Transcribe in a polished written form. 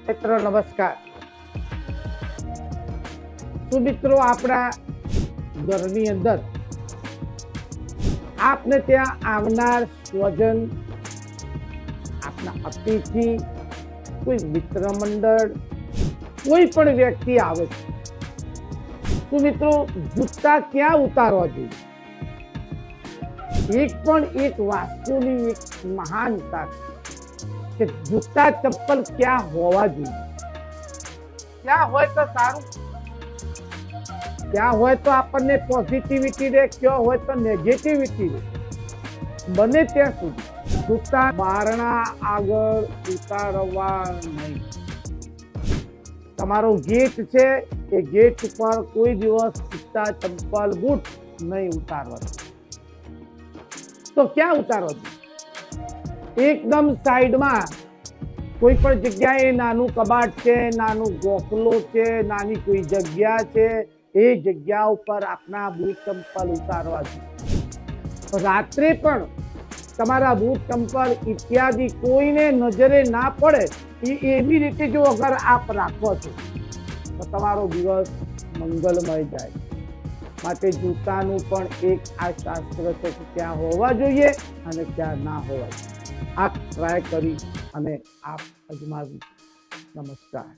મિત્રો નમસ્કાર। મિત્રો આપણા ઘરની અંદર આપને ત્યાં આવનાર સ્વજન, આપના અતિથિ, કોઈ મિત્ર મંડળ, કોઈ પણ વ્યક્તિ આવે છે તો મિત્રો જૂતા ક્યાં ઉતારવા જોઈએ? એક વાસ્તુની એક મહાનતા કે જૂતા ચપ્પલ ક્યાં હોવા જોઈએ, ક્યાં હોય તો સારું, ક્યાં હોય તો આપણને પોઝિટિવિટી રહે, ક્યાં હોય તો નેગેટિવિટી રહે। બને ત્યાં સુધી જૂતા બારણા આગળ ઉતારવા નહીં। તમારો ગેટ છે એ ગેટ ઉપર કોઈ દિવસ જૂતા ચપ્પલ બૂટ નહીં ઉતારવા। તો ક્યાં ઉતારવા જોઈએ? એકદમ સાઈડમાં કોઈ પણ જગ્યાએ નાનું કબાટ છે, નાનું ગોખલો છે, નાની કોઈ જગ્યા છે, એ જગ્યા ઉપર આપના બૂટ ચંપલ ઉતારવા જોઈએ। રાત્રે પણ તમારા બૂટ ચંપલ ઇત્યાદિ કોઈને નજરે ના પડે એવી રીતે જો અગર આપ રાખો છો તો તમારો દિવસ મંગલમય જાય। માટે જૂતાનું પણ એક આ શાસ્ત્ર છે કે ક્યાં હોવા જોઈએ અને ક્યાં ના હોવા જોઈએ। આપ ટ્રાય કરી અને આપ અજમાવી। નમસ્કાર।